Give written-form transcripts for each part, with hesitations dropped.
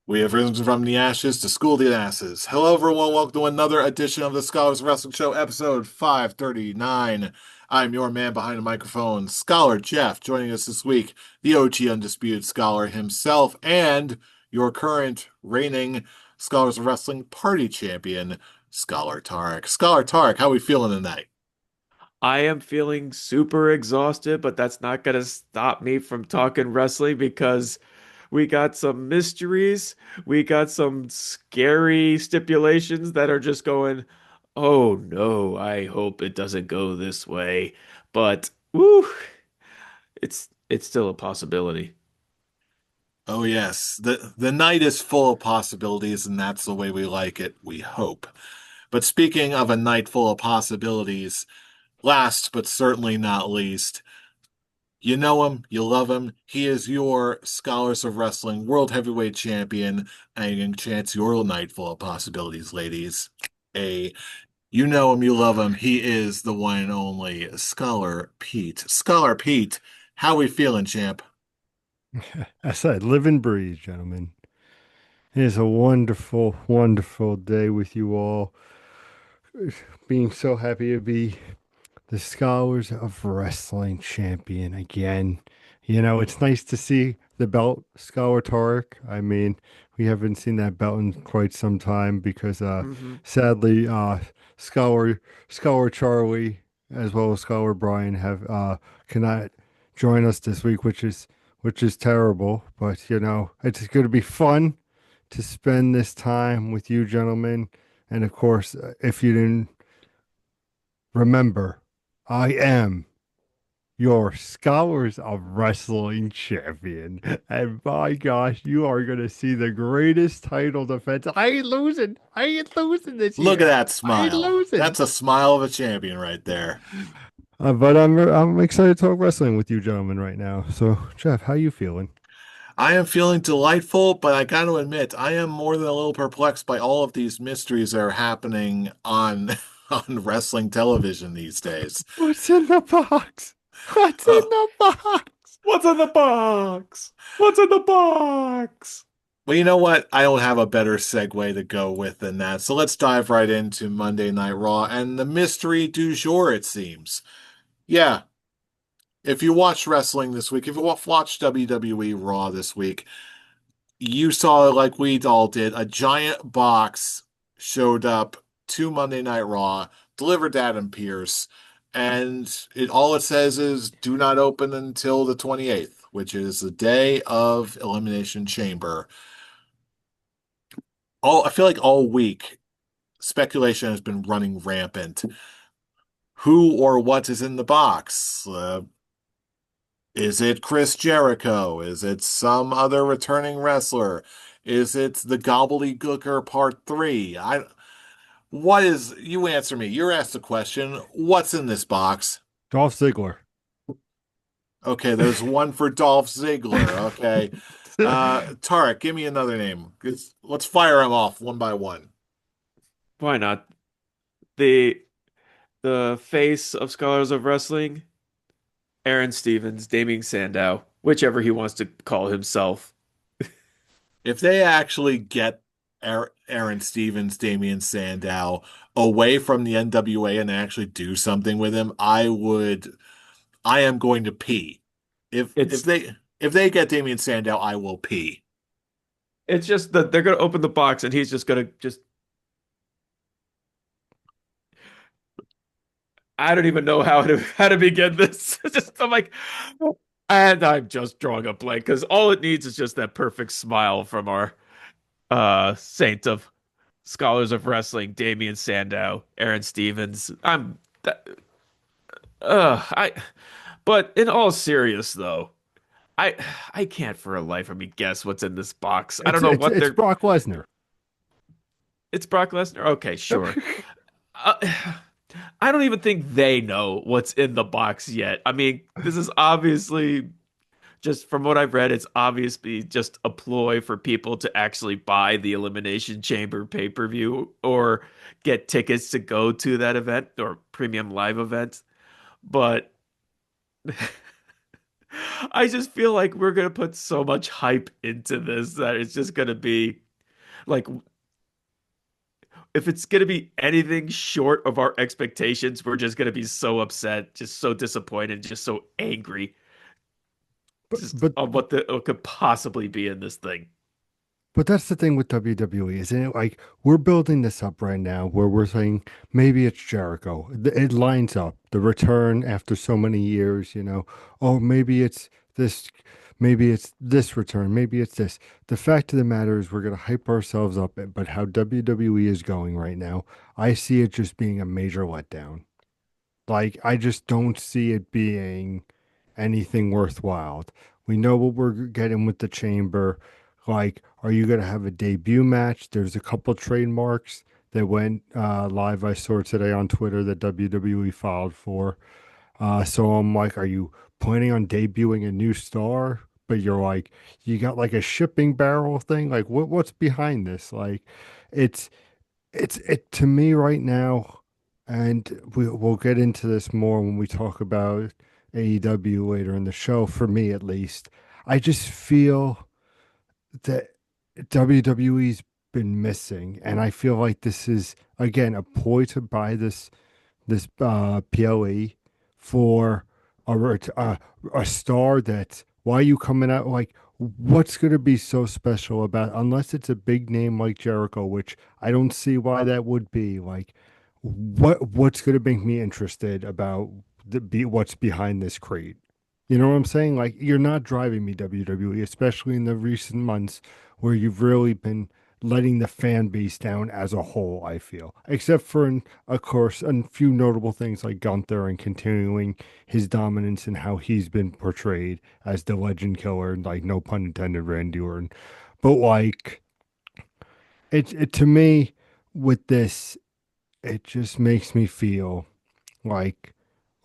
We have risen from the ashes to school the asses. Hello, everyone. Welcome to another edition of the Scholars Wrestling Show, episode 539. I'm your man behind the microphone, Scholar Jeff. Joining us this week, the OG Undisputed Scholar himself, and your current reigning Scholars of Wrestling Party Champion, Scholar Tarek. Scholar Tarek, how are we feeling tonight? I am feeling super exhausted, but that's not going to stop me from talking wrestling because we got some mysteries. We got some scary stipulations that are just going, oh no, I hope it doesn't go this way. But woo, it's still a possibility. Oh yes, the night is full of possibilities, and that's the way we like it, we hope. But speaking of a night full of possibilities, last but certainly not least, you know him, you love him. He is your Scholars of Wrestling World Heavyweight Champion, and you can chance your night full of possibilities, ladies. A You know him, you love him. He is the one and only Scholar Pete. Scholar Pete, how we feeling, champ? I said, live and breathe, gentlemen. It is a wonderful, wonderful day with you all. Being so happy to be the Scholars of Wrestling champion again. It's nice to see the belt, Scholar Tarek. I mean, we haven't seen that belt in quite some time because Hmm. sadly Scholar Charlie as well as Scholar Brian have cannot join us this week, which is terrible. But it's going to be fun to spend this time with you gentlemen. And of course, if you didn't remember, I am your Scholars of Wrestling champion. And my gosh, you are going to see the greatest title defense. I ain't losing. I ain't losing this Look at year. that I ain't smile. losing. That's a smile of a champion right there. But I'm excited to talk wrestling with you gentlemen right now. So, Jeff, how you feeling? I am feeling delightful, but I got to admit, I am more than a little perplexed by all of these mysteries that are happening on on wrestling television these days. What's in the box? What's in Uh, the box? What's in the box? What's in the box? well, you know what? I don't have a better segue to go with than that. So let's dive right into Monday Night Raw and the mystery du jour, it seems. Yeah, if you watched wrestling this week, if you watched WWE Raw this week, you saw, like we all did, a giant box showed up to Monday Night Raw, delivered to Adam Pearce, and it says is do not open until the 28th, which is the day of Elimination Chamber. I feel like all week speculation has been running rampant. Who or what is in the box? Is it Chris Jericho? Is it some other returning wrestler? Is it the Gobbledygooker Part 3? You answer me. You're asked the question. What's in this box? Dolph Ziggler. Okay, there's one for Dolph Ziggler. Okay. Tarek, give me another name. Let's fire them off one by one. Why not? The the face of Scholars of Wrestling, Aaron Stevens, Damien Sandow, whichever he wants to call himself. If they actually get Aaron Stevens, Damian Sandow away from the NWA and actually do something with him, I am going to pee. It's If they get Damian Sandow, I will pee. it's just that they're gonna open the box and he's just gonna just I don't even know how to begin this. It's just I'm like and I'm just drawing a blank because all it needs is just that perfect smile from our saint of Scholars of Wrestling, Damien Sandow, Aaron Stevens. I but in all serious though, I I can't for a life of me guess what's in this box. I It's don't know it's what it's they're Brock Lesnar. It's Brock Lesnar. Okay, sure. Uh, I don't even think they know what's in the box yet. I mean, this is obviously just from what I've read, it's obviously just a ploy for people to actually buy the Elimination Chamber pay-per-view or get tickets to go to that event or premium live event. But I just feel like we're gonna put so much hype into this that it's just gonna be like if it's gonna be anything short of our expectations, we're just gonna be so upset, just so disappointed, just so angry, But just but on what the what could possibly be in this thing. But that's the thing with WWE, isn't it? Like we're building this up right now where we're saying maybe it's Jericho. It lines up. The return after so many years, you know. Oh, this maybe it's this return, maybe it's this. The fact of the matter is we're gonna hype ourselves up, but how WWE is going right now, I see it just being a major letdown. Like, I just don't see it being anything worthwhile. We know what we're getting with the chamber. Like, are you going to have a debut match? There's a couple trademarks that went live. I saw today on Twitter that WWE filed for. So I'm like, are you planning on debuting a new star? But you're like, you got like a shipping barrel thing. Like, what's behind this? Like, it's it to me right now, and we'll get into this more when we talk about AEW later in the show. For me, at least, I just feel that WWE's been missing, and I feel like this is again a ploy to buy this PLE for a star that why are you coming out like what's going to be so special about unless it's a big name like Jericho, which I don't see why that would be like what's going to make me interested about what's behind this crate. You know what I'm saying? Like you're not driving me WWE, especially in the recent months where you've really been letting the fan base down as a whole, I feel. Except for, of course, a few notable things like Gunther and continuing his dominance and how he's been portrayed as the legend killer, like no pun intended, Randy Orton. But like, it to me, with this, it just makes me feel like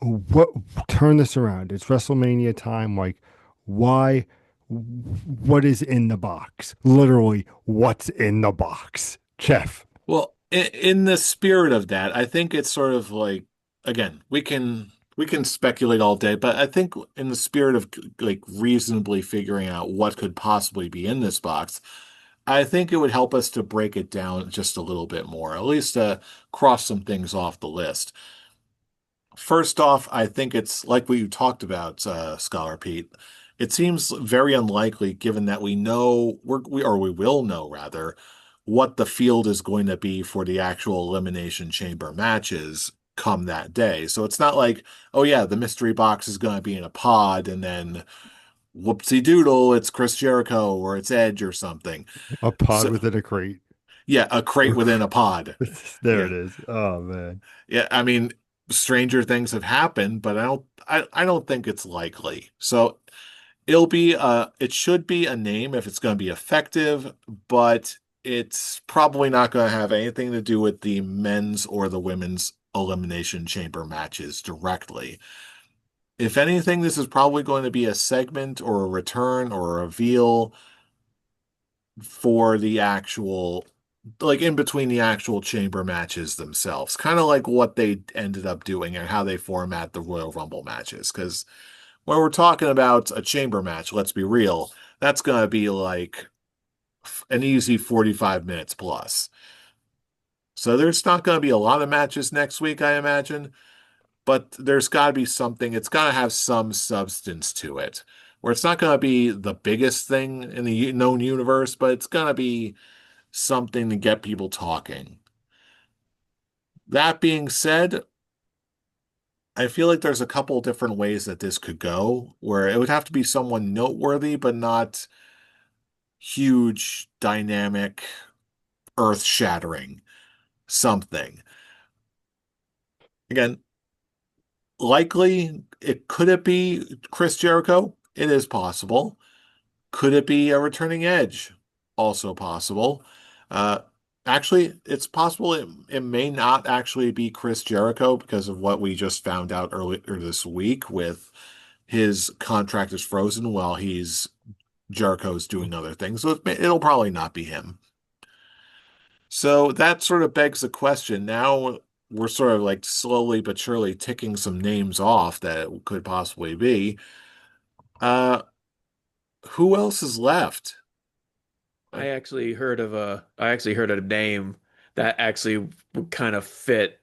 what turn this around. It's WrestleMania time. Like, why? What is in the box? Literally, what's in the box, Jeff? Well, in the spirit of that, I think it's sort of like again, we can speculate all day, but I think in the spirit of like reasonably figuring out what could possibly be in this box, I think it would help us to break it down just a little bit more, at least cross some things off the list. First off, I think it's like what you talked about, Scholar Pete. It seems very unlikely, given that we know or we will know rather, what the field is going to be for the actual Elimination Chamber matches come that day. So it's not like, oh yeah, the mystery box is going to be in a pod, and then whoopsie doodle, it's Chris Jericho or it's Edge or something. A pod So within a crate. yeah, a crate within a pod. There it Yeah. is. Oh man. Yeah, I mean, stranger things have happened, but I don't think it's likely. So it should be a name if it's going to be effective, but it's probably not going to have anything to do with the men's or the women's elimination chamber matches directly. If anything, this is probably going to be a segment or a return or a reveal for the actual, like in between the actual chamber matches themselves, kind of like what they ended up doing and how they format the Royal Rumble matches. Because when we're talking about a chamber match, let's be real, that's going to be like an easy 45 minutes plus. So there's not going to be a lot of matches next week, I imagine, but there's got to be something. It's got to have some substance to it, where it's not going to be the biggest thing in the known universe, but it's going to be something to get people talking. That being said, I feel like there's a couple different ways that this could go, where it would have to be someone noteworthy, but not huge, dynamic, earth-shattering something. Again, likely could it be Chris Jericho? It is possible. Could it be a returning Edge? Also possible. Uh, Actually, it's possible it may not actually be Chris Jericho because of what we just found out earlier this week with his contract is frozen while Jericho's doing other things. So it'll probably not be him. So that sort of begs the question. Now we're sort of like slowly but surely ticking some names off that it could possibly be. Uh, who else is left? Like, I actually heard a name that actually would kind of fit,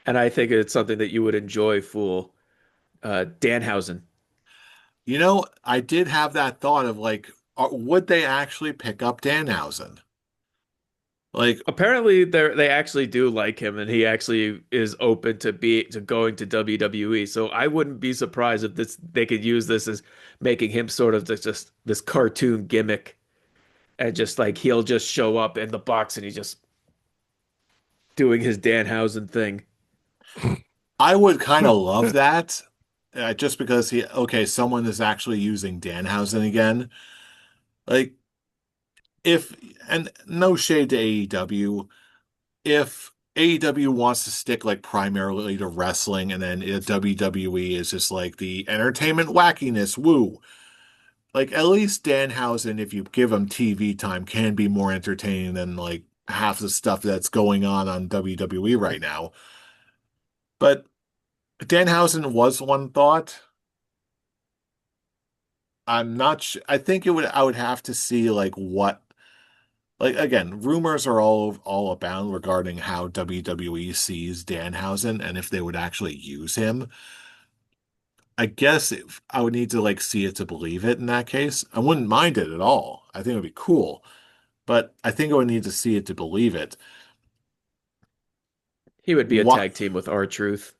and I think it's something that you would enjoy, Fool. Danhausen. I did have that thought of like, would they actually pick up Danhausen? Like, Apparently, they actually do like him, and he actually is open to going to WWE. So I wouldn't be surprised if this they could use this as making him sort of just this cartoon gimmick, and just like he'll just show up in the box and he's just doing his Danhausen thing. I would kind of love that, just because someone is actually using Danhausen again. Like, if, and no shade to AEW, if AEW wants to stick like primarily to wrestling and then WWE is just like the entertainment wackiness, woo. Like at least Danhausen, if you give him TV time, can be more entertaining than like half the stuff that's going on WWE right now. But Danhausen was one thought. I'm not sure. I think I would have to see like what, like again, rumors are all abound regarding how WWE sees Danhausen and if they would actually use him. I guess if I would need to like see it to believe it in that case. I wouldn't mind it at all. I think it would be cool, but I think I would need to see it to believe it. He would be a What tag team with R-Truth.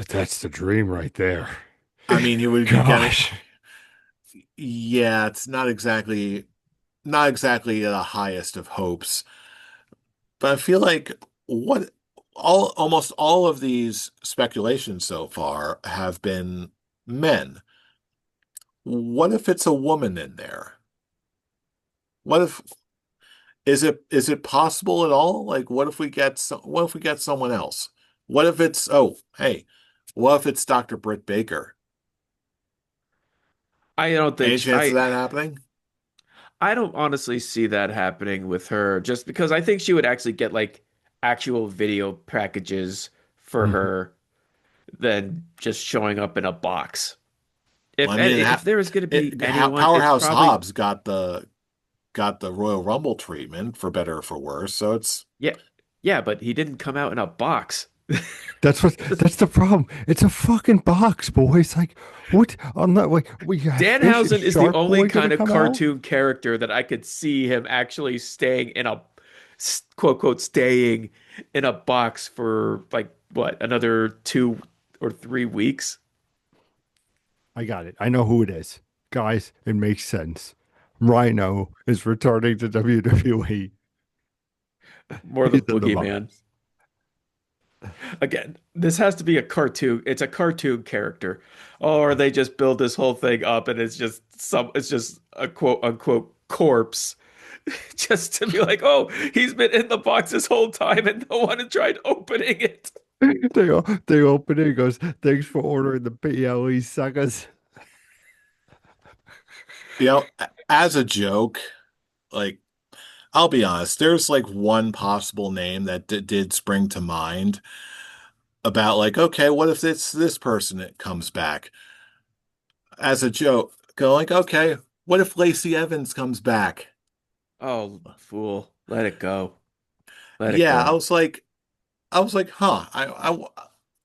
That's the dream right there. I mean, he would be getting, Gosh. yeah, it's not exactly the highest of hopes, but I feel like what almost all of these speculations so far have been men. What if it's a woman in there? What if is it possible at all? Like what if we get someone else? What if it's hey, what if it's Dr. Britt Baker? I don't think Any sh chance of that happening? I don't honestly see that happening with her, just because I think she would actually get like actual video packages for Mhm. her than just showing up in a box. Well, If I mean, if there is going to be anyone, it's Powerhouse probably Hobbs got the Royal Rumble treatment for better or for worse. So it's yeah, yeah, but he didn't come out in a box. That's the problem. It's a fucking box, boys. Like what? I'm not like we have is Danhausen is the Shark only Boy gonna kind of come out? cartoon character that I could see him actually staying in a quote quote staying in a box for like what, another 2 or 3 weeks. I got it. I know who it is. Guys, it makes sense. Rhino is returning to WWE. More the He's in the box. boogeyman. Again, this has to be a cartoon. It's a cartoon character. Or they just build this whole thing up and it's just a quote unquote corpse. Just to be like, oh, he's been in the box this whole time and no one had tried opening it. They open it. He goes, "Thanks for ordering the PLE suckers." as a joke, like I'll be honest, there's like one possible name that did spring to mind about like, okay, what if it's this person that comes back as a joke? Go like, okay, what if Lacey Evans comes back? Oh, fool. Let it go. Let it Yeah, go. I was like, huh.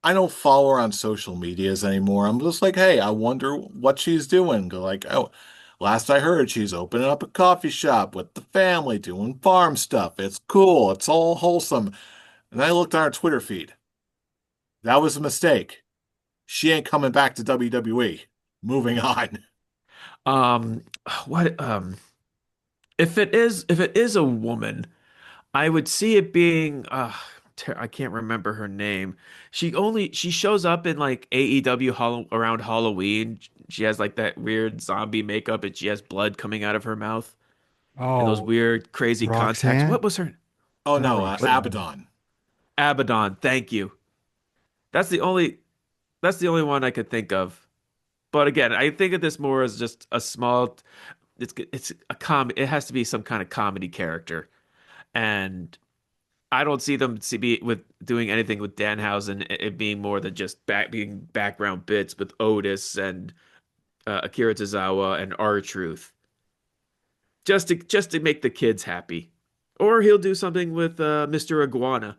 I don't follow her on social medias anymore. I'm just like, hey, I wonder what she's doing. Go like, oh, last I heard, she's opening up a coffee shop with the family, doing farm stuff. It's cool. It's all wholesome. And I looked on her Twitter feed. That was a mistake. She ain't coming back to WWE. Moving on. Um, what if it is a woman, I would see it being I can't remember her name. She shows up in like AEW around Halloween. She has like that weird zombie makeup and she has blood coming out of her mouth and those Oh, weird crazy contacts. Roxanne? What was her? Oh Not no, What? Roxanne. Abaddon. Abaddon. Thank you. That's the only that's the only one I could think of. But again, I think of this more as just a small it's a it has to be some kind of comedy character. And I don't see them to be with doing anything with Danhausen, it being more than just being background bits with Otis and Akira Tozawa and R-Truth, just to make the kids happy. Or he'll do something with Mr. Iguana.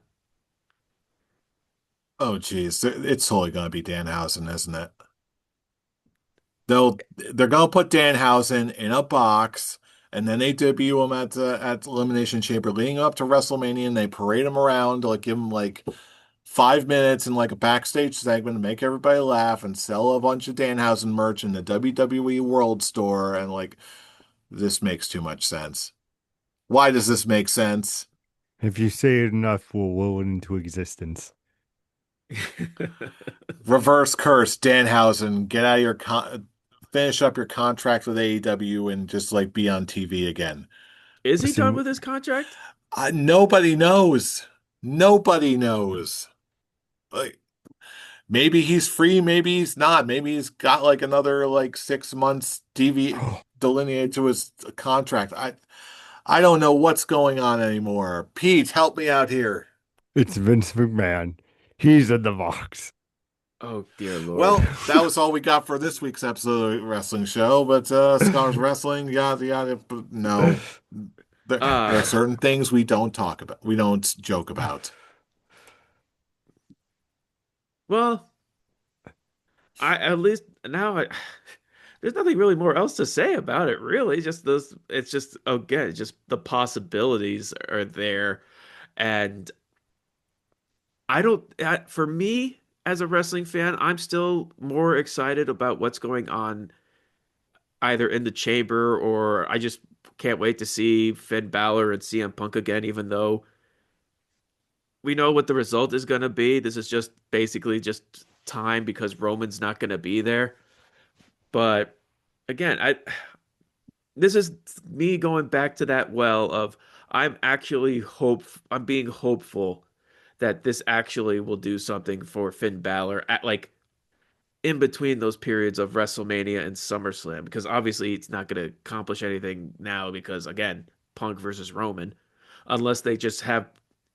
Oh, geez. It's totally going to be Danhausen, isn't it? They're going to put Danhausen in a box, and then they debut him at the Elimination Chamber leading up to WrestleMania, and they parade him around to like give him like 5 minutes in like a backstage segment to make everybody laugh and sell a bunch of Danhausen merch in the WWE World Store. And like, this makes too much sense. Why does this make sense? If you say it enough, we'll will it into existence. Reverse curse, Danhausen, get out of your finish up your contract with AEW and just like be on TV again. Is he done Listen, with his contract? Nobody knows. Nobody knows. Like, maybe he's free, maybe he's not. Maybe he's got like another like 6 months TV delineated to his contract. I don't know what's going on anymore. Pete, help me out here. it's Vince McMahon. He's in the box. Oh dear Lord. Well, that was all we got for this week's episode of the Wrestling Show. But Scholars Wrestling, yada yada. But no, there are Uh certain things we don't talk about. We don't joke about. well, I at least now I there's nothing really more else to say about it, really. Just those it's just again, just the possibilities are there. And for me as a wrestling fan, I'm still more excited about what's going on either in the chamber, or I just can't wait to see Finn Balor and CM Punk again, even though we know what the result is going to be. This is just basically just time because Roman's not going to be there. But again, I this is me going back to that well of I'm being hopeful that this actually will do something for Finn Balor at like in between those periods of WrestleMania and SummerSlam, because obviously it's not going to accomplish anything now because again, Punk versus Roman, unless they just have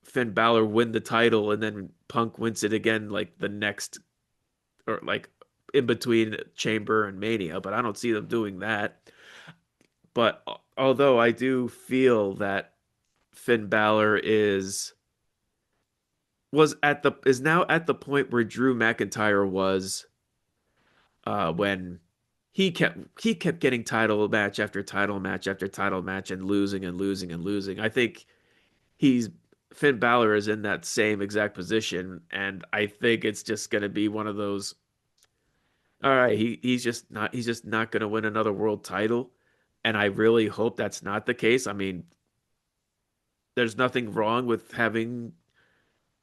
Finn Balor win the title and then Punk wins it again like the next or like in between Chamber and Mania, but I don't see them doing that. But although I do feel that Finn Balor is now at the point where Drew McIntyre was when he kept getting title match after title match after title match and losing and losing and losing. I think he's Finn Balor is in that same exact position, and I think it's just going to be one of those. All right, he's just not going to win another world title, and I really hope that's not the case. I mean, there's nothing wrong with having,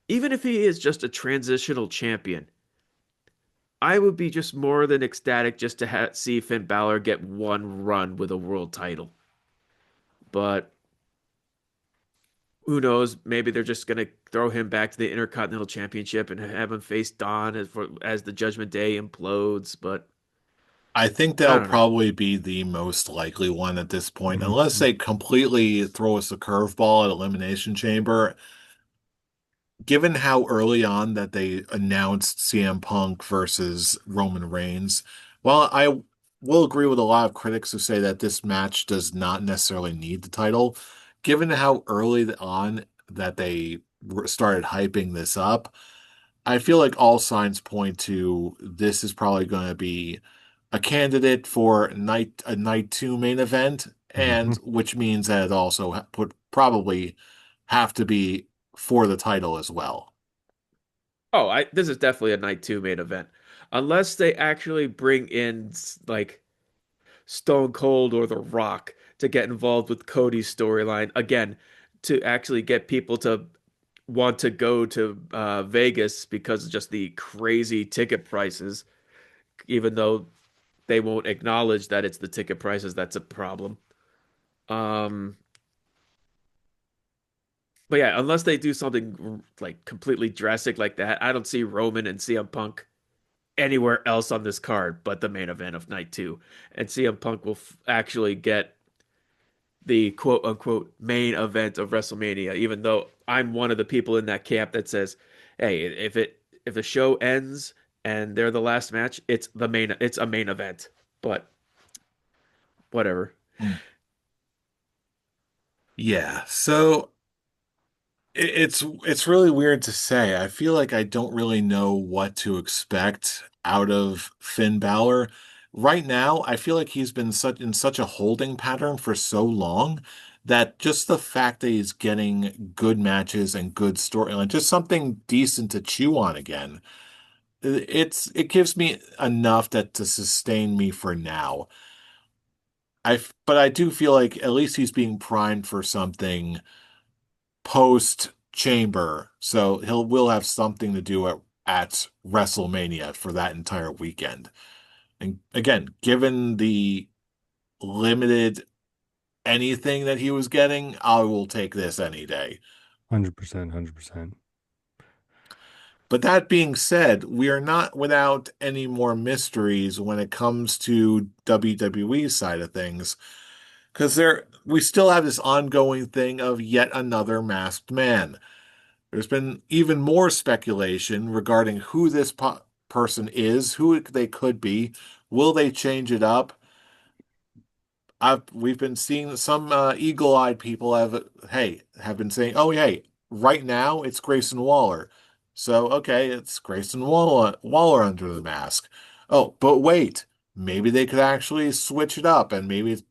even if he is just a transitional champion. I would be just more than ecstatic just to see Finn Balor get one run with a world title. But who knows? Maybe they're just going to throw him back to the Intercontinental Championship and have him face Don as the Judgment Day implodes. But I think I that'll don't know. probably be the most likely one at this point, unless Mhm. they completely throw us a curveball at Elimination Chamber. Given how early on that they announced CM Punk versus Roman Reigns, while I will agree with a lot of critics who say that this match does not necessarily need the title, given how early on that they started hyping this up, I feel like all signs point to this is probably going to be a candidate for night two main event, and Mhm. which means that it also would probably have to be for the title as well. Oh, this is definitely a night two main event, unless they actually bring in like Stone Cold or The Rock to get involved with Cody's storyline again, to actually get people to want to go to Vegas because of just the crazy ticket prices, even though they won't acknowledge that it's the ticket prices that's a problem. Um, but yeah, unless they do something like completely drastic like that, I don't see Roman and CM Punk anywhere else on this card but the main event of night two. And CM Punk will actually get the quote unquote main event of WrestleMania, even though I'm one of the people in that camp that says, hey, if the show ends and they're the last match, it's a main event. but whatever. Mm. Yeah. So it's really weird to say. I feel like I don't really know what to expect out of Finn Balor. Right now, I feel like he's been such a holding pattern for so long that just the fact that he's getting good matches and good storyline, just something decent to chew on again, it gives me enough that to sustain me for now. But I do feel like at least he's being primed for something post Chamber, so will have something to do at WrestleMania for that entire weekend. And again, given the limited anything that he was getting, I will take this any day. 100%, 100%. But that being said, we are not without any more mysteries when it comes to WWE's side of things, because we still have this ongoing thing of yet another masked man. There's been even more speculation regarding who this person is, who they could be. Will they change it up? We've been seeing some eagle-eyed people have been saying, "Oh, hey, right now it's Grayson Waller." So, okay, it's Grayson Waller under the mask. Oh, but wait, maybe they could actually switch it up and maybe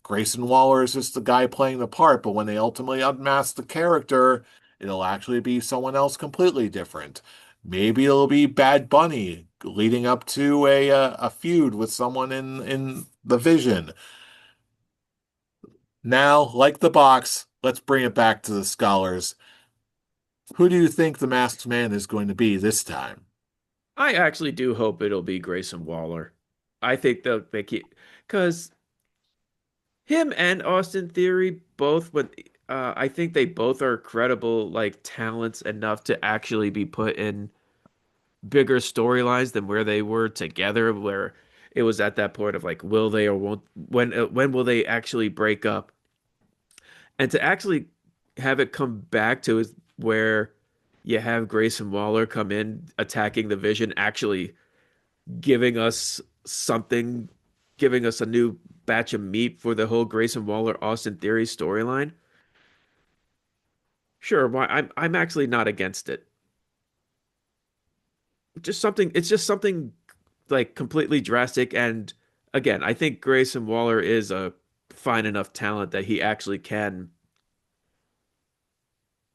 Grayson Waller is just the guy playing the part, but when they ultimately unmask the character, it'll actually be someone else completely different. Maybe it'll be Bad Bunny leading up to a feud with someone in the Vision. Now, like the box, let's bring it back to the scholars. Who do you think the masked man is going to be this time? I actually do hope it'll be Grayson Waller. I think they keep because him and Austin Theory both would. I think they both are credible like talents enough to actually be put in bigger storylines than where they were together, where it was at that point of like, will they or won't when will they actually break up? And to actually have it come back to is where you have Grayson Waller come in attacking the Vision, actually giving us something, giving us a new batch of meat for the whole Grayson Waller Austin Theory storyline. Sure, why I'm actually not against it. Just something, it's just something like completely drastic. And again, I think Grayson Waller is a fine enough talent that he actually can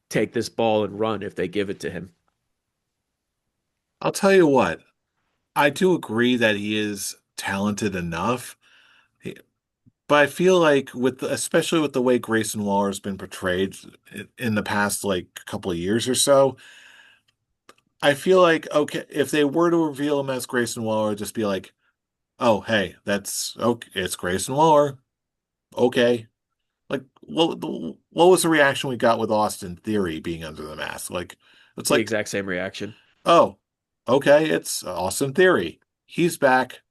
take this ball and run if they give it to him. I'll tell you what, I do agree that he is talented enough. But I feel like especially with the way Grayson Waller has been portrayed in the past like couple of years or so, I feel like okay, if they were to reveal him as Grayson Waller, it'd just be like, oh hey, that's okay, it's Grayson Waller. Okay. Like what was the reaction we got with Austin Theory being under the mask? Like it's The like, exact same reaction. oh, okay, it's Austin Theory. He's back.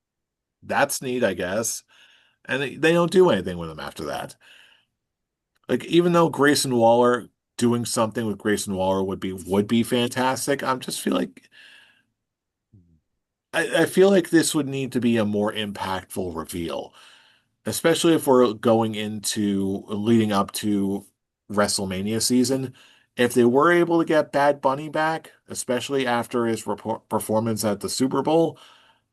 That's neat, I guess. And they don't do anything with him after that. Like even though Grayson Waller doing something with Grayson Waller would be fantastic, I'm just feel like I feel like this would need to be a more impactful reveal, especially if we're going into leading up to WrestleMania season. If they were able to get Bad Bunny back, especially after his performance at the Super Bowl,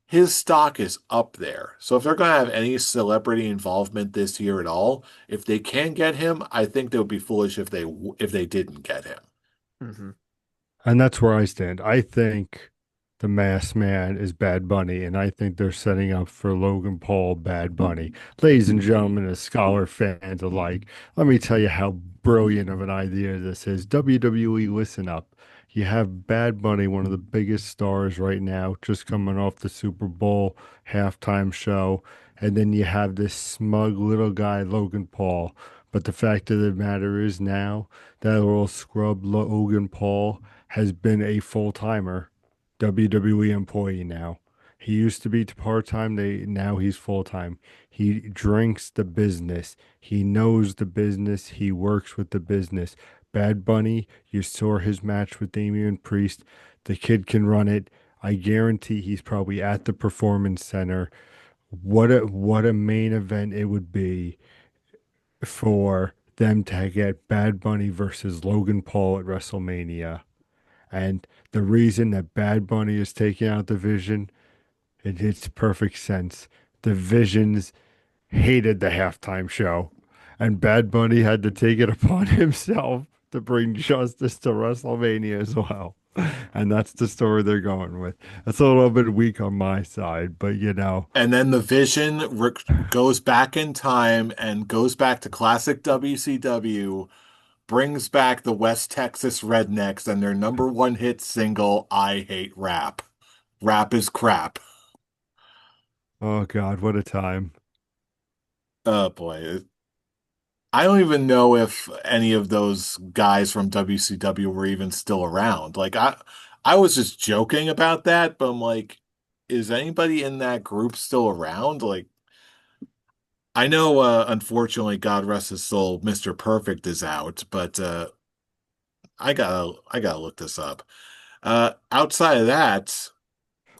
his stock is up there. So if they're going to have any celebrity involvement this year at all, if they can get him, I think they would be foolish if they didn't get him. Hmm. And that's where I stand. I think the masked man is Bad Bunny, and I think they're setting up for Logan Paul, Bad Bunny. Ladies and gentlemen, as Scholar fans alike, let me tell you how brilliant of an idea this is. WWE, listen up. You have Bad Bunny, one of the biggest stars right now, just coming off the Super Bowl halftime show. And then you have this smug little guy, Logan Paul. But the fact of the matter is now, that little scrub Logan Paul has been a full timer WWE employee now. He used to be part time. Now he's full time. He drinks the business. He knows the business. He works with the business. Bad Bunny, you saw his match with Damian Priest. The kid can run it. I guarantee he's probably at the Performance Center what a main event it would be for them to get Bad Bunny versus Logan Paul at WrestleMania. And the reason that Bad Bunny is taking out the Vision, it makes perfect sense. The Visions hated the halftime show, and Bad Bunny had to take it upon himself to bring justice to WrestleMania as well. And that's the story they're going with. It's a little bit weak on my side, but And then the Vision goes back in time and goes back to classic WCW, brings back the West Texas Rednecks and their number one hit single, I Hate Rap. Rap is crap. oh God, what a time. Oh boy. I don't even know if any of those guys from WCW were even still around. I was just joking about that, but I'm like, is anybody in that group still around? Like, I know, unfortunately, God rest his soul, Mr. Perfect is out, but I gotta look this up. Outside of that,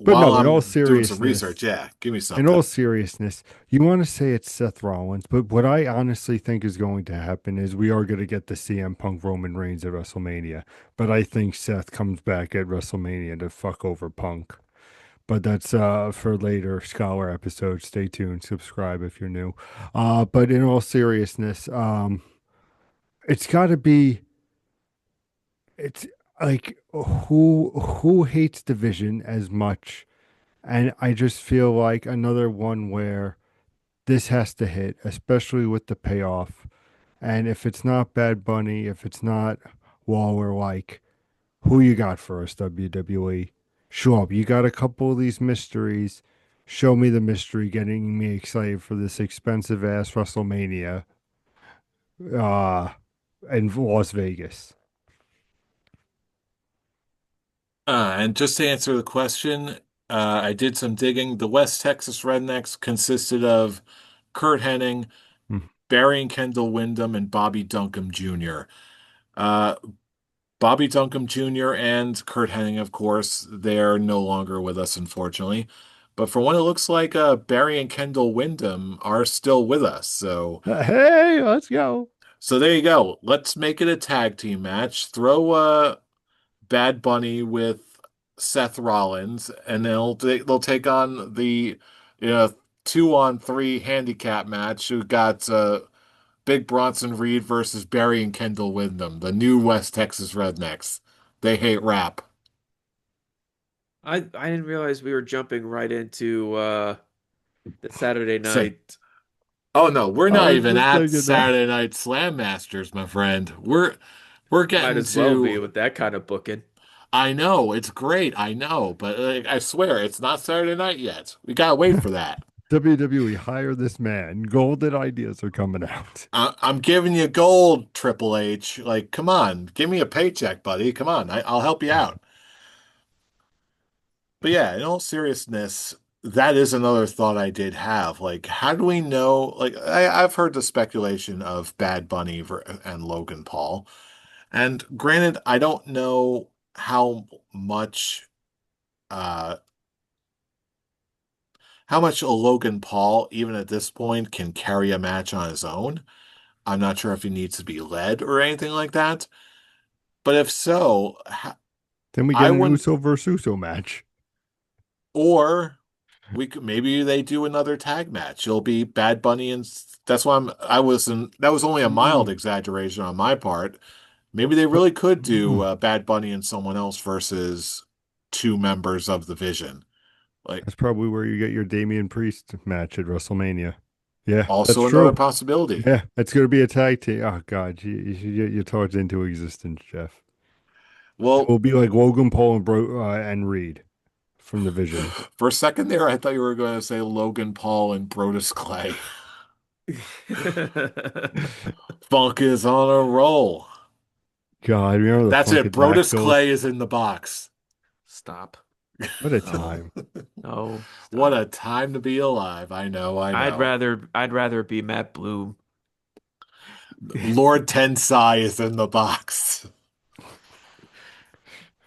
But while no, I'm doing some research, yeah, give me in all something. seriousness, you want to say it's Seth Rollins, but what I honestly think is going to happen is we are going to get the CM Punk Roman Reigns at WrestleMania. But I think Seth comes back at WrestleMania to fuck over Punk. But that's for later Scholar episodes. Stay tuned. Subscribe if you're new. But in all seriousness, it's got to be. It's like who hates division as much, and I just feel like another one where this has to hit, especially with the payoff. And if it's not Bad Bunny, if it's not Waller, like who you got for us, WWE? Show up. You got a couple of these mysteries. Show me the mystery, getting me excited for this expensive ass WrestleMania uh in Las Vegas. And just to answer the question, I did some digging. The West Texas Rednecks consisted of Kurt Hennig, Hmm. Barry and Kendall Windham, and Bobby Duncombe Jr. Uh, Bobby Duncombe Jr. and Kurt Hennig, of course, they're no longer with us, unfortunately. But from what it looks like, Barry and Kendall Windham are still with us. Hey, let's go. So there you go. Let's make it a tag team match. Throw Bad Bunny with Seth Rollins, and they'll take on the you know 2-on-3 handicap match. Who got Big Bronson Reed versus Barry and Kendall Windham, the new West Texas Rednecks. They hate rap. I didn't realize we were jumping right into the Saturday Say, night. oh no, we're I not was even just at thinking that. Saturday Night Slam Masters, my friend. We're Might getting as well be to. with that kind of booking. I know it's great, I know, but I swear it's not Saturday night yet. We gotta wait for that. WWE, hire this man. Golden ideas are coming out. I'm giving you gold, Triple H. Like, come on, give me a paycheck, buddy. Come on, I'll help you out. But yeah, in all seriousness, that is another thought I did have. Like, how do we know? Like, I've heard the speculation of Bad Bunny and Logan Paul. And granted, I don't know much, uh, how much a Logan Paul, even at this point, can carry a match on his own. I'm not sure if he needs to be led or anything like that. But if so, Then we get I an wouldn't, Uso versus Uso match. or we could maybe they do another tag match. It'll be Bad Bunny and that's why that was only a mild Mm, exaggeration on my part. Maybe they really could do mm. Bad Bunny and someone else versus two members of the Vision. Like That's probably where you get your Damian Priest match at WrestleMania. Yeah, that's also another true. possibility. Yeah, it's going to be a tag team. Oh, God, you talked into existence, Jeff. It Well, will be like Logan Paul and Reed from the Vision. for a second there, I thought you were going to say Logan Paul and Brodus Clay. Funk is on a roll. God, remember the That's it. Brodus Funkadactyls? Clay is in the box. Stop. What a No. time. No, What stop. a time to be alive. I know, I I'd know. rather I'd rather be Matt Bloom. Lord Tensai is in the box.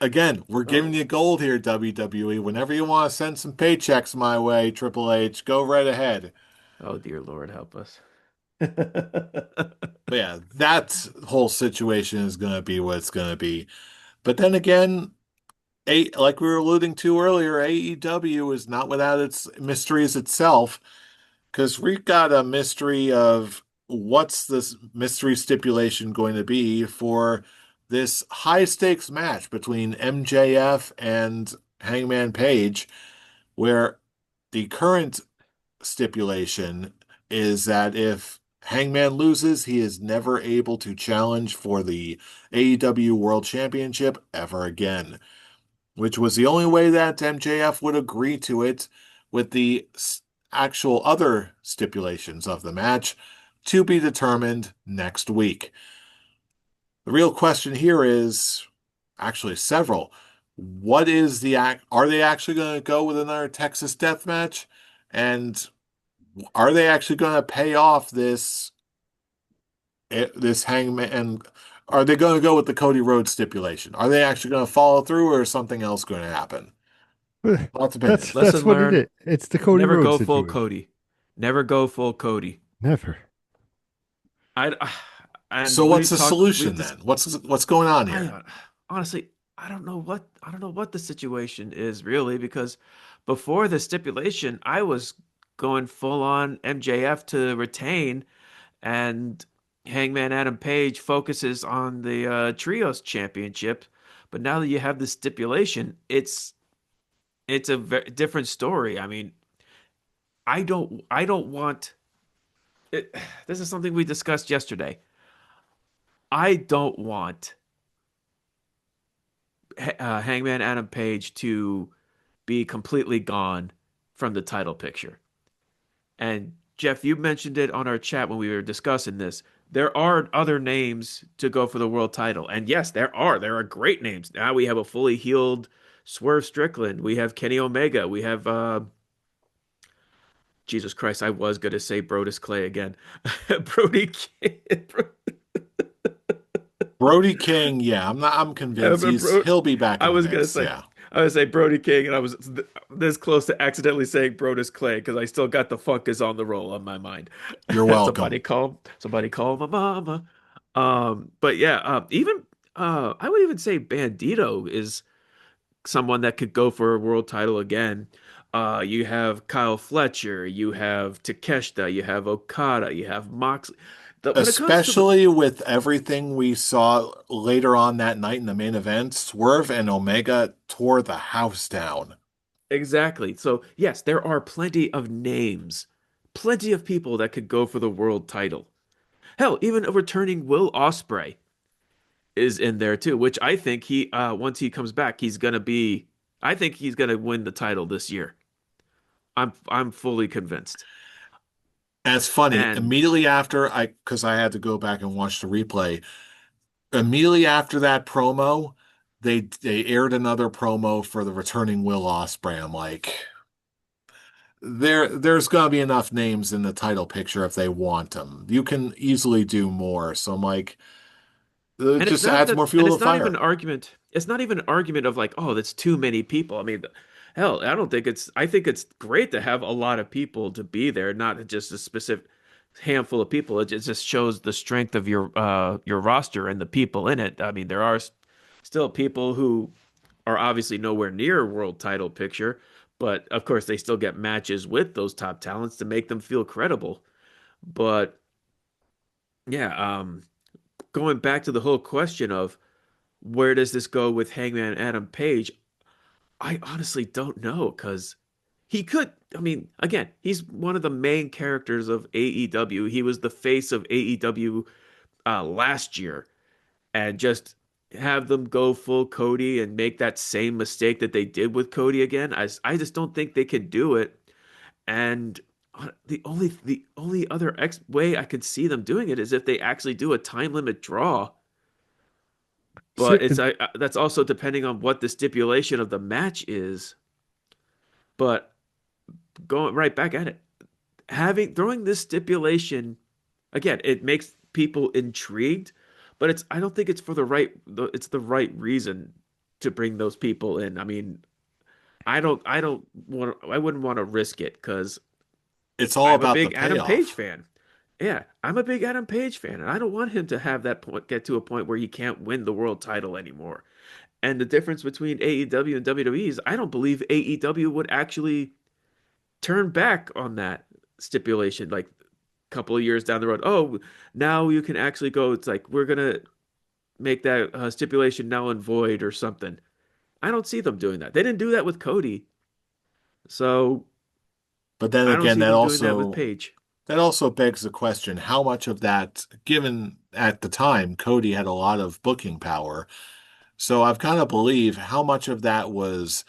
Again, we're giving Oh, you gold here, WWE. Whenever you want to send some paychecks my way, Triple H, go right ahead. oh dear Lord, help us. But yeah, that whole situation is going to be what it's going to be. But then again, like we were alluding to earlier, AEW is not without its mysteries itself, because we've got a mystery of what's this mystery stipulation going to be for this high stakes match between MJF and Hangman Page, where the current stipulation is that if Hangman loses, he is never able to challenge for the AEW World Championship ever again, which was the only way that MJF would agree to it with the actual other stipulations of the match to be determined next week. The real question here is actually several. What is the act? Are they actually going to go with another Texas death match? And are they actually going to pay off this Hangman? And are they going to go with the Cody Rhodes stipulation? Are they actually going to follow through, or is something else going to happen? Lots of That's opinions. that's Lesson what it is. learned, It's the Cody never Rhodes go full situation. Cody. Never go full Cody. Never. I and So what's we've the talked we've solution dis then? What's going on I here? honestly I don't know what the situation is really because before the stipulation I was going full on MJF to retain and Hangman Adam Page focuses on the Trios Championship. But now that you have the stipulation, it's a very different story. I mean, I don't want it, this is something we discussed yesterday. I don't want Hangman Adam Page to be completely gone from the title picture. And Jeff, you mentioned it on our chat when we were discussing this. There are other names to go for the world title. And yes, there are. There are great names. Now we have a fully healed Swerve Strickland. We have Kenny Omega. We have Jesus Christ, I was gonna say Brodus Clay again. Brody Brody King, yeah, I'm convinced Bro, he'll be back I in the was gonna mix. say Yeah. I was say Brody King, and I was this close to accidentally saying Brodus Clay because I still got the funk is on the roll on my mind. You're welcome. Somebody call my mama. But yeah, even I would even say Bandito is someone that could go for a world title again. You have Kyle Fletcher, you have Takeshita, you have Okada, you have Moxley. When it comes to the Especially with everything we saw later on that night in the main event, Swerve and Omega tore the house down. exactly. So, yes, there are plenty of names, plenty of people that could go for the world title. Hell, even a returning Will Ospreay is in there too, which I think he once he comes back, I think he's gonna win the title this year. I'm fully convinced. And it's funny, And immediately after because I had to go back and watch the replay, immediately after that promo, they aired another promo for the returning Will Ospreay. I'm like, there's gonna be enough names in the title picture if they want them. You can easily do more. So I'm like, it And it's just not adds that, more fuel and to it's the not even fire. an argument. It's not even an argument of like, oh, that's too many people. I mean, hell, I don't think it's, I think it's great to have a lot of people to be there, not just a specific handful of people. It just shows the strength of your roster and the people in it. I mean, there are still people who are obviously nowhere near world title picture, but of course they still get matches with those top talents to make them feel credible. But yeah, going back to the whole question of where does this go with Hangman Adam Page? I honestly don't know because he could. I mean, again, he's one of the main characters of AEW. He was the face of AEW last year, and just have them go full Cody and make that same mistake that they did with Cody again. I just don't think they can do it. And the only other way I could see them doing it is if they actually do a time limit draw, See, but it's that's also depending on what the stipulation of the match is. But going right back at it, having throwing this stipulation again, it makes people intrigued, but it's I don't think it's for the right it's the right reason. to bring those people in. I mean, I wouldn't want to risk it because It's all I'm a about the big Adam Page payoff. fan. Yeah, I'm a big Adam Page fan, and I don't want him to have that point get to a point where he can't win the world title anymore. And the difference between AEW and WWE is I don't believe AEW would actually turn back on that stipulation like a couple of years down the road. Oh, now you can actually go. It's like we're gonna make that stipulation null and void or something. I don't see them doing that. They didn't do that with Cody, so But then I don't again, see them doing that with Page. that also begs the question, how much of that, given at the time Cody had a lot of booking power, so I've got to believe how much of that was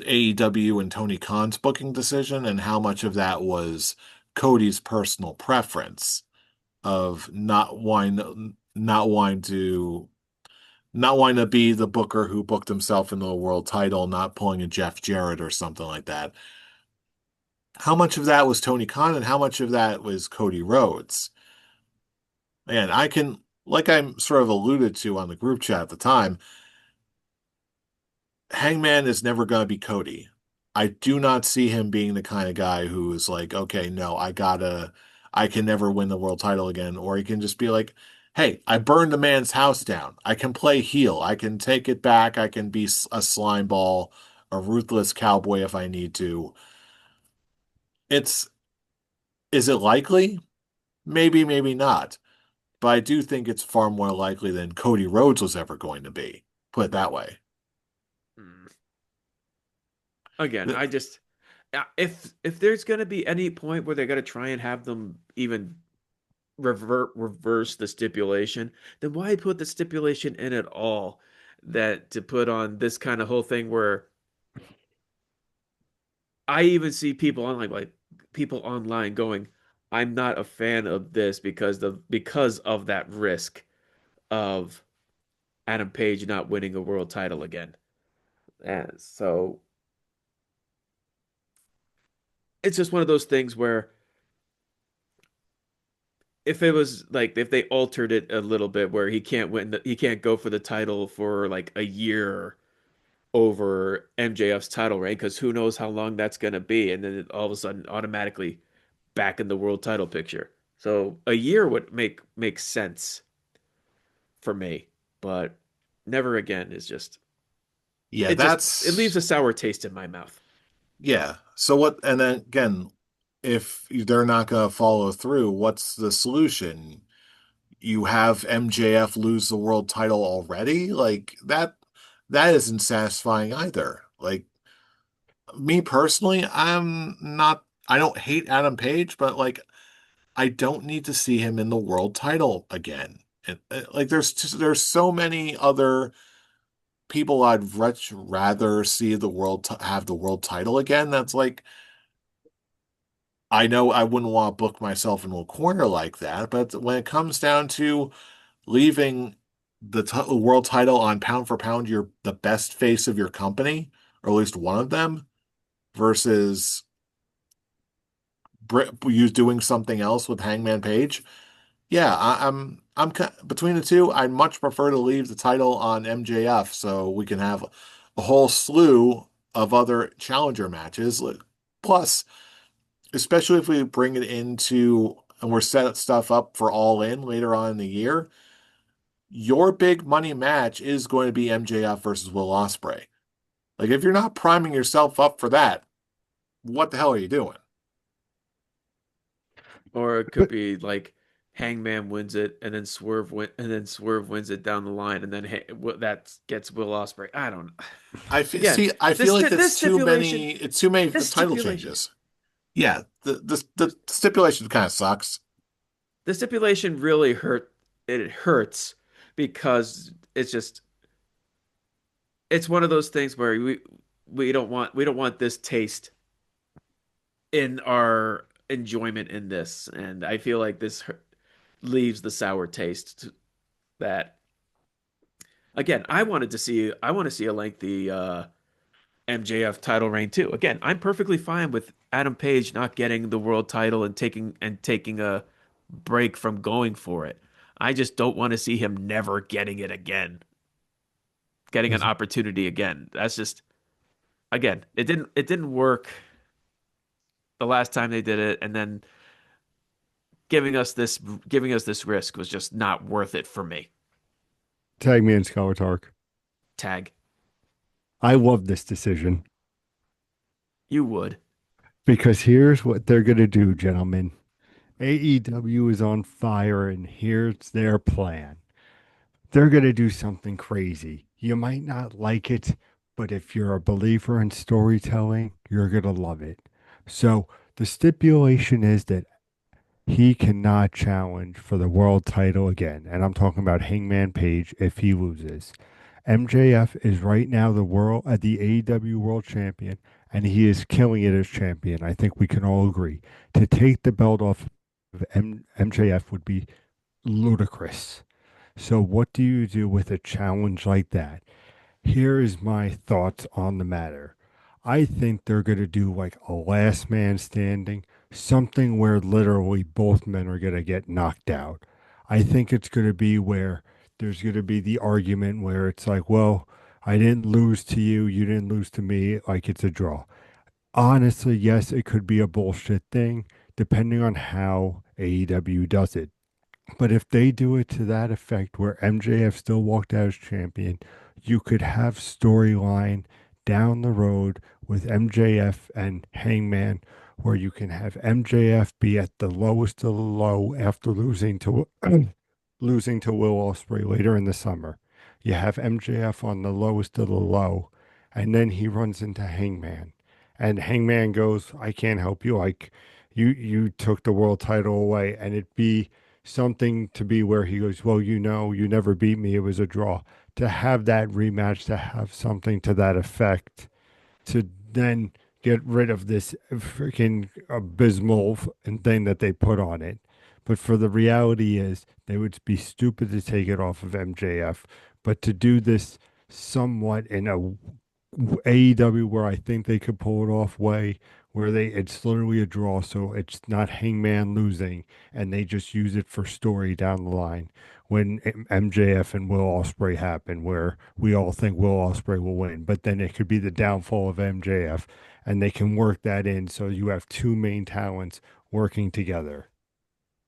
AEW and Tony Khan's booking decision and how much of that was Cody's personal preference of not wanting to be the booker who booked himself into a world title, not pulling a Jeff Jarrett or something like that. How much of that was Tony Khan and how much of that was Cody Rhodes? And I can, like I sort of alluded to on the group chat at the time, Hangman is never going to be Cody. I do not see him being the kind of guy who is like, okay, no, I can never win the world title again. Or he can just be like, hey, I burned the man's house down. I can play heel. I can take it back. I can be a slime ball, a ruthless cowboy if I need to. It's, is it likely? Maybe, maybe not. But I do think it's far more likely than Cody Rhodes was ever going to be. Put it that way. Hmm. Again, I just if there's gonna be any point where they're gonna try and have them even reverse the stipulation, then why put the stipulation in at all? That to put on this kind of whole thing where I even see people online going, I'm not a fan of this because of that risk of Adam Page not winning a world title again. And so it's just one of those things where if it was like if they altered it a little bit where he can't go for the title for like a year over MJF's title reign because who knows how long that's going to be, and then all of a sudden automatically back in the world title picture. So a year would make sense for me, but never again is just Yeah, it leaves that's a sour taste in my mouth. yeah. So what, and then again, if they're not going to follow through, what's the solution? You have MJF lose the world title already? Like that isn't satisfying either. Like me personally, I don't hate Adam Page, but like I don't need to see him in the world title again. And like there's so many other people I'd much rather see have the world title again. That's like I know I wouldn't want to book myself into a corner like that, but when it comes down to leaving the t world title on pound for pound, you're the best face of your company, or at least one of them, versus you doing something else with Hangman Page. Yeah, between the two. I'd much prefer to leave the title on MJF so we can have a whole slew of other challenger matches. Plus, especially if we bring it into and we're set stuff up for All In later on in the year, your big money match is going to be MJF versus Will Ospreay. Like, if you're not priming yourself up for that, what the hell are you doing? Or it could But be like Hangman wins it and then Swerve wins it down the line and then that gets Will Ospreay. I don't. Again, I feel like this stipulation it's too many this title stipulation changes. Yeah, the stipulation kind of sucks. the stipulation really hurts because it's one of those things where we don't want this taste in our enjoyment in this, and I feel like leaves the sour taste that again I want to see a lengthy MJF title reign too. Again, I'm perfectly fine with Adam Page not getting the world title and taking a break from going for it. I just don't want to see him never getting it again. getting an As opportunity again. That's just again, it didn't work the last time they did it, and then giving us this risk was just not worth it for me. tag me in Scholar Talk. Tag, I love this decision you would. because here's what they're going to do, gentlemen. AEW is on fire, and here's their plan. They're going to do something crazy. You might not like it, but if you're a believer in storytelling, you're going to love it. So the stipulation is that he cannot challenge for the world title again. And I'm talking about Hangman Page if he loses. MJF is right now the AEW World Champion, and he is killing it as champion. I think we can all agree. To take the belt off of MJF would be ludicrous. So what do you do with a challenge like that? Here is my thoughts on the matter. I think they're going to do like a last man standing, something where literally both men are going to get knocked out. I think it's going to be where there's going to be the argument where it's like, well, I didn't lose to you, you didn't lose to me, like it's a draw. Honestly, yes, it could be a bullshit thing, depending on how AEW does it. But if they do it to that effect where MJF still walked out as champion, you could have storyline down the road with MJF and Hangman where you can have MJF be at the lowest of the low after losing to Will Ospreay later in the summer. You have MJF on the lowest of the low, and then he runs into Hangman. And Hangman goes, I can't help you. Like you took the world title away, and it be something to be where he goes, well, you never beat me. It was a draw. To have that rematch, to have something to that effect, to then get rid of this freaking abysmal thing that they put on it. But for the reality is, they would be stupid to take it off of MJF. But to do this somewhat in a AEW where I think they could pull it off way where it's literally a draw, so it's not Hangman losing, and they just use it for story down the line when MJF and Will Ospreay happen, where we all think Will Ospreay will win, but then it could be the downfall of MJF, and they can work that in so you have two main talents working together.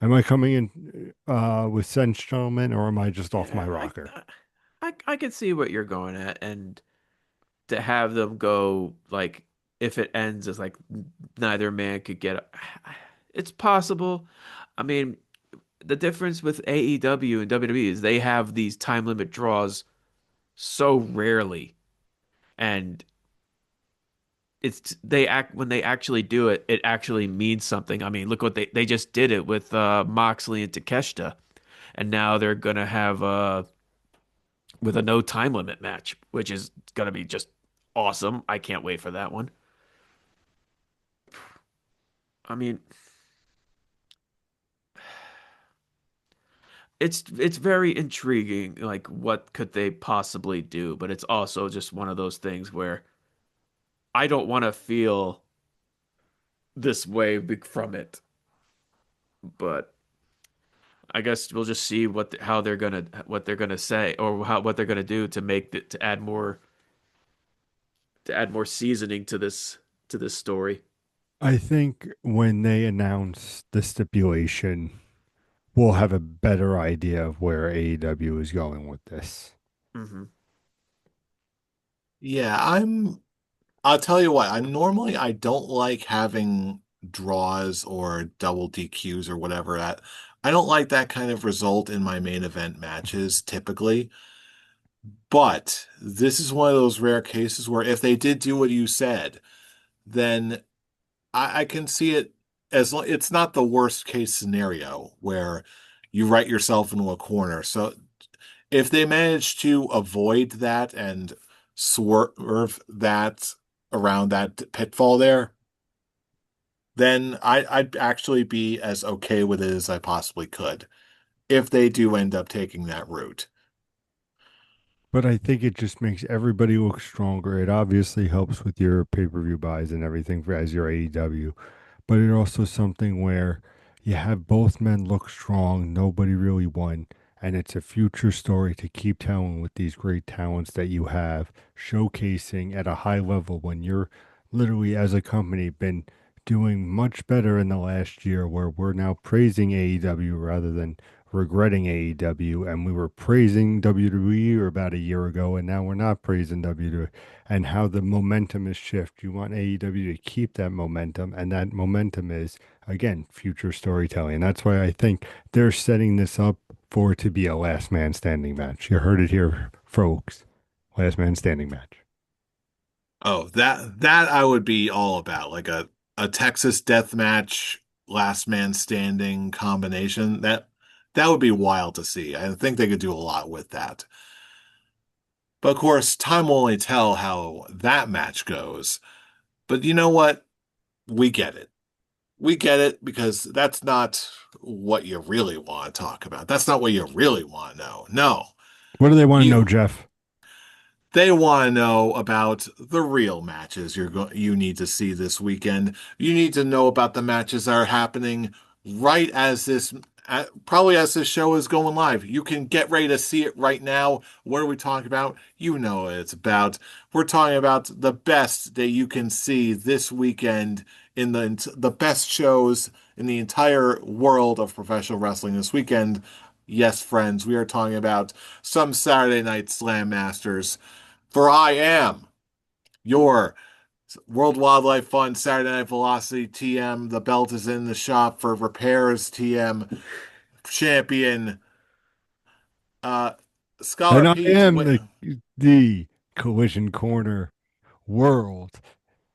Am I coming in with sense, gentlemen, or am I just off my Yeah, rocker? I can see what you're going at, and to have them go like if it ends as like neither man could get it's possible. I mean, the difference with AEW and WWE is they have these time limit draws so rarely, and it's they act when they actually do it, it actually means something. I mean, look what they just did it with Moxley and Takeshita, and now they're gonna have with a no time limit match, which is gonna be just awesome. I can't wait for that one. I mean, it's very intriguing, like what could they possibly do, but it's also just one of those things where I don't want to feel this way from it. But I guess we'll just see how they're gonna say or what they're gonna do to make it to add more seasoning to this story. I think when they announce the stipulation, we'll have a better idea of where AEW is going with this. Hmm. Yeah, I'll tell you what, I don't like having draws or double DQs or whatever that I don't like that kind of result in my main event matches typically. But this is one of those rare cases where if they did do what you said, then I can see it it's not the worst case scenario where you write yourself into a corner. So if they manage to avoid that and swerve that around that pitfall there, then I'd actually be as okay with it as I possibly could if they do end up taking that route. But I think it just makes everybody look stronger. It obviously helps with your pay-per-view buys and everything for as your AEW, but it also something where you have both men look strong, nobody really won, And it's a future story to keep telling with these great talents that you have, showcasing at a high level when you're literally, as a company, been doing much better in the last year, where we're now praising AEW rather than regretting AEW. And we were praising WWE about a year ago, and now we're not praising WWE, and how the momentum has shifted. You want AEW to keep that momentum, and that momentum is, again, future storytelling. And that's why I think they're setting this up for it to be a last man standing match. You heard it here, folks. Last man standing match. Oh, that I would be all about, like a Texas death match, last man standing combination. That would be wild to see. I think they could do a lot with that. But of course, time will only tell how that match goes. But you know what? We get it. We get it because that's not what you really want to talk about. That's not what you really want to know. No. What do they want to know, You Jeff? They want to know about the real matches you need to see this weekend. You need to know about the matches that are happening right as probably as this show is going live. You can get ready to see it right now. What are we talking about? You know what it's about. We're talking about the best that you can see this weekend in the best shows in the entire world of professional wrestling this weekend. Yes, friends, we are talking about some Saturday Night Slam Masters. For I am your World Wildlife Fund Saturday Night Velocity TM. The belt is in the shop for repairs TM champion. Uh, Scholar And I Pete. am the Collision Corner World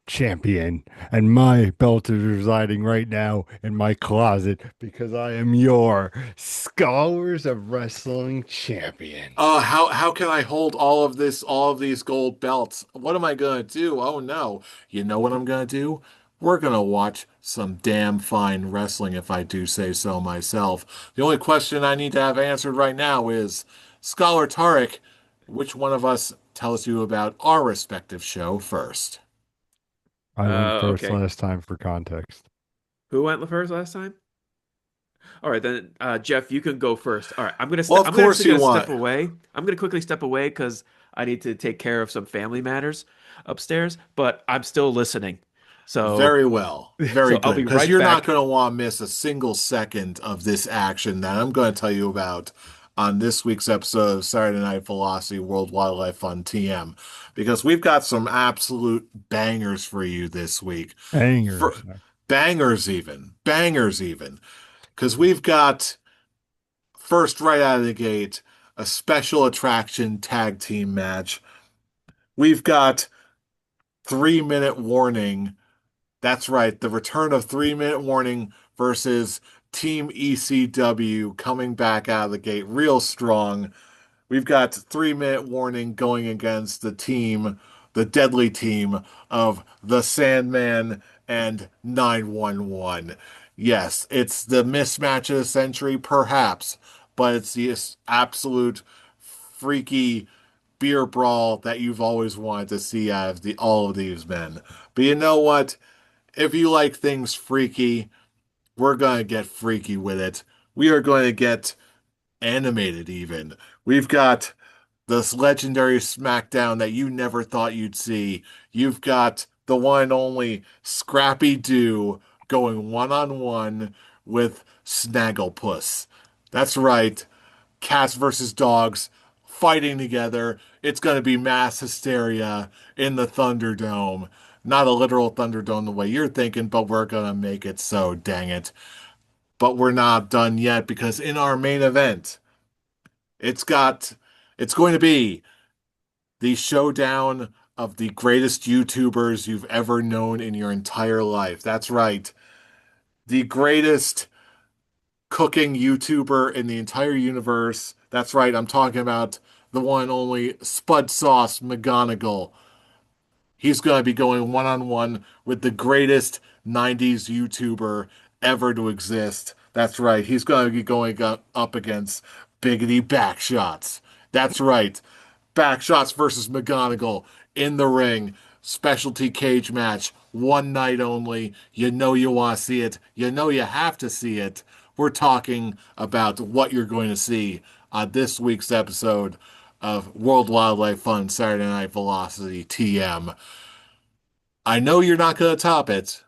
Champion, and my belt is residing right now in my closet because I am your Scholars of Wrestling Champion. How can I hold all of these gold belts? What am I gonna do? Oh no. You know what I'm gonna do? We're gonna watch some damn fine wrestling if I do say so myself. The only question I need to have answered right now is, Scholar Tarek, which one of us tells you about our respective show first? I went first Okay. last time for context. Who went first last time? All right, then Jeff, you can go first. All right, Well, of I'm gonna course actually you gonna step want. away. I'm gonna quickly step away because I need to take care of some family matters upstairs, but I'm still listening. So Very well. Very I'll good. be Because right you're not back. going to want to miss a single second of this action that I'm going to tell you about on this week's episode of Saturday Night Velocity World Wildlife Fund TM. Because we've got some absolute bangers for you this week. For Hangers. bangers even. Bangers even. Because we've got, first right out of the gate, a special attraction tag team match. We've got 3 minute warning. That's right. The return of 3 minute warning versus Team ECW coming back out of the gate real strong. We've got 3 minute warning going against the deadly team of the Sandman and 911. Yes, it's the mismatch of the century, perhaps, but it's the absolute freaky beer brawl that you've always wanted to see out of all of these men. But you know what? If you like things freaky, we're going to get freaky with it. We are going to get animated even. We've got this legendary SmackDown that you never thought you'd see. You've got the one and only Scrappy Doo going one on one with Snagglepuss. That's right. Cats versus dogs fighting together. It's going to be mass hysteria in the Thunderdome. Not a literal Thunderdome the way you're thinking, but we're going to make it so, dang it. But we're not done yet because in our main event, it's got it's going to be the showdown of the greatest YouTubers you've ever known in your entire life. That's right. The greatest cooking YouTuber in the entire universe. That's right, I'm talking about the one and only Spud Sauce McGonagall. He's going to be going one on one with the greatest 90s YouTuber ever to exist. That's right, he's going to be going up against Biggity Backshots. That's right, Backshots versus McGonagall in the ring. Specialty cage match. One night only. You know you want to see it. You know you have to see it. We're talking about what you're going to see on this week's episode of World Wildlife Fun Saturday Night Velocity TM. I know you're not going to top it,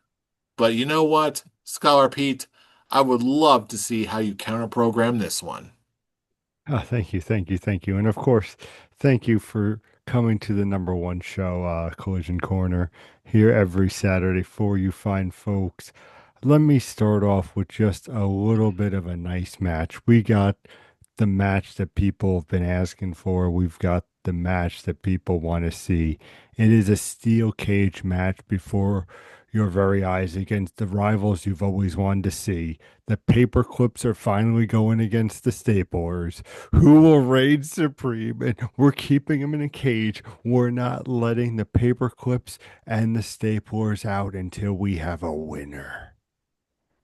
but you know what, Scholar Pete? I would love to see how you counter program this one. Oh, thank you, thank you, thank you. And of course, thank you for coming to the number one show, Collision Corner, here every Saturday for you fine folks. Let me start off with just a little bit of a nice match. We got the match that people have been asking for. We've got the match that people want to see. It is a steel cage match before your very eyes against the rivals you've always wanted to see. The paper clips are finally going against the staplers. Who will reign supreme? And we're keeping them in a cage. We're not letting the paper clips and the staplers out until we have a winner.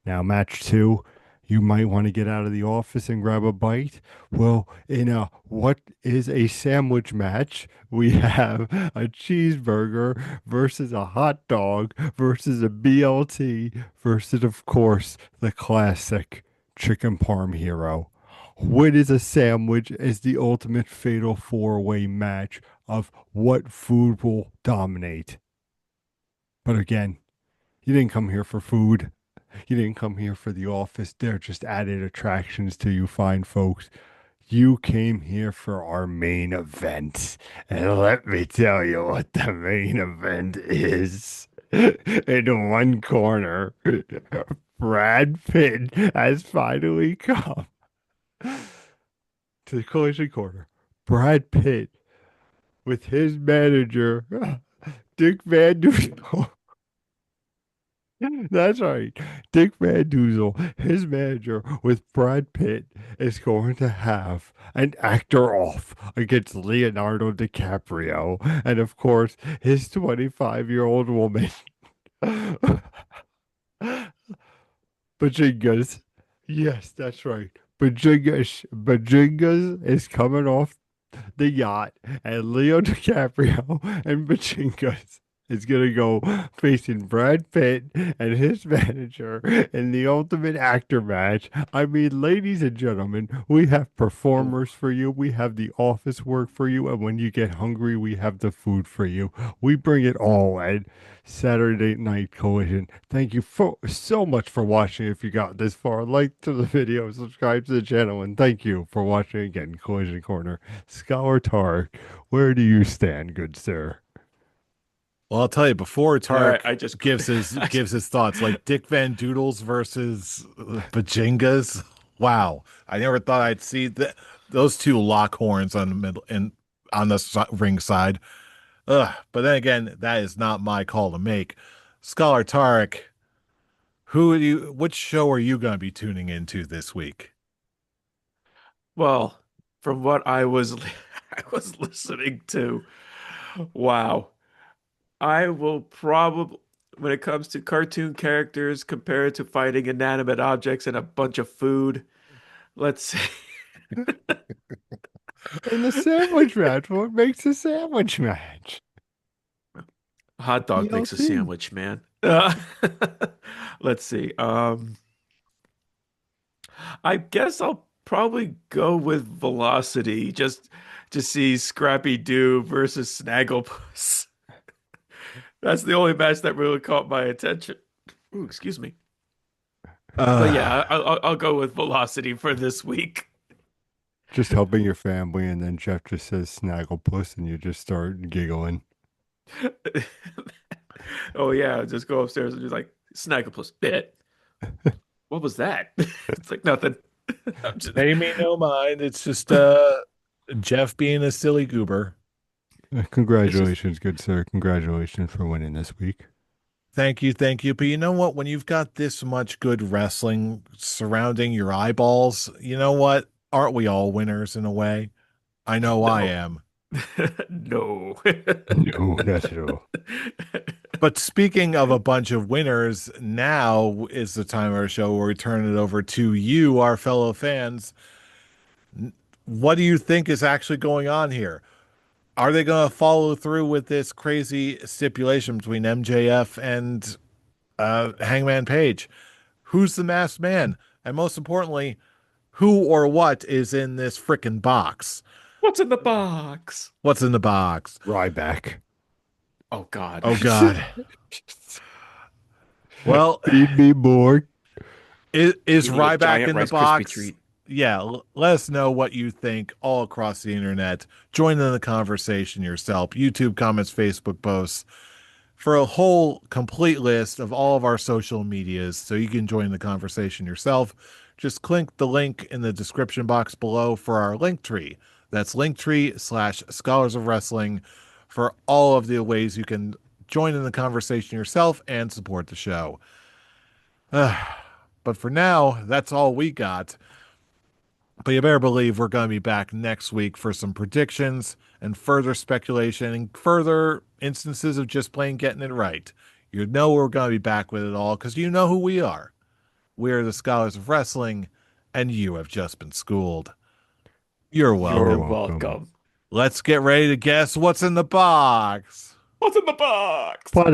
Now, match two, you might want to get out of the office and grab a bite. Well, in a what is a sandwich match, we have a cheeseburger versus a hot dog versus a BLT versus, of course, the classic chicken parm hero. What is a sandwich is the ultimate fatal four-way match of what food will dominate. But again, you didn't come here for food. You didn't come here for the office. They're just added attractions to you fine folks. You came here for our main event. And let me tell you what the main event is. In one corner, Brad Pitt has finally come to the collision corner. Brad Pitt with his manager, Dick Van Doodle. That's right. Dick Van Doozle, his manager with Brad Pitt, is going to have an actor off against Leonardo DiCaprio. And of course, his 25-year-old woman, Bajingas. Yes, that's right. Bajingas is coming off the yacht, and Leo DiCaprio and Pachinkas is gonna go facing Brad Pitt and his manager in the ultimate actor match. I mean, ladies and gentlemen, we have Oh, performers for you, we have the office work for you, and when you get hungry, we have the food for you. We bring it all at Saturday Night Collision. Thank you so much for watching. If you got this far, like to the video, subscribe to the channel, and thank you for watching again, Collision Corner. Scholar Tark, where do you stand, good sir? Well, I'll tell you, before all right. Tark gives his thoughts, like Dick Van Doodles versus Bajingas. Wow, I never thought I'd see those two lock horns on the middle and on the ring side. Ugh. But then again, that is not my call to make. Scholar Tarek, which show are you going to be tuning into this week? Well, from what I was I was listening to, wow. I will probably, when it comes to cartoon characters compared to fighting inanimate objects and a bunch of food, let's see. In the sandwich match, what makes a sandwich match? Hot dog makes a BLT. sandwich, man. Let's see. I guess I'll probably go with Velocity just to see Scrappy Doo versus Snagglepuss. That's the only match that really caught my attention. Ooh, excuse me. But yeah, Uh, I'll go with Velocity for this week. just helping your family, and then Jeff just says Snagglepuss, and you just start giggling. Oh yeah, just go upstairs and just like Snagglepuss bit. What was that? It's like nothing. I'm just, Pay me no mind. It's just Jeff being a silly goober. it's just Congratulations, good sir. Congratulations for winning this week. Thank you, thank you. But you know what? When you've got this much good wrestling surrounding your eyeballs, you know what? Aren't we all winners in a way? I know I no, am. no. No, not at all. But speaking of a bunch of winners, now is the time of our show where we turn it over to you, our fellow fans. What do you think is actually going on here? Are they going to follow through with this crazy stipulation between MJF and Hangman Page? Who's the masked man? And most importantly, who or what is in this frickin' box. What's in the box? What's in the box? Ryback. Oh God. Oh God. Well, Feed me more. is Give me a Ryback giant in the Rice Krispie box? treat. Yeah, let us know what you think all across the internet. Join in the conversation yourself. YouTube comments, Facebook posts, for a whole complete list of all of our social medias so you can join the conversation yourself. Just click the link in the description box below for our link tree. That's linktree/Scholars of Wrestling for all of the ways you can join in the conversation yourself and support the show. But for now, that's all we got. But you better believe we're going to be back next week for some predictions and further speculation and further instances of just plain getting it right. You know we're going to be back with it all because you know who we are. We are the Scholars of Wrestling, and you have just been schooled. You're You're You're welcome. welcome. welcome. Let's get ready to guess what's in the box. What's in the box? What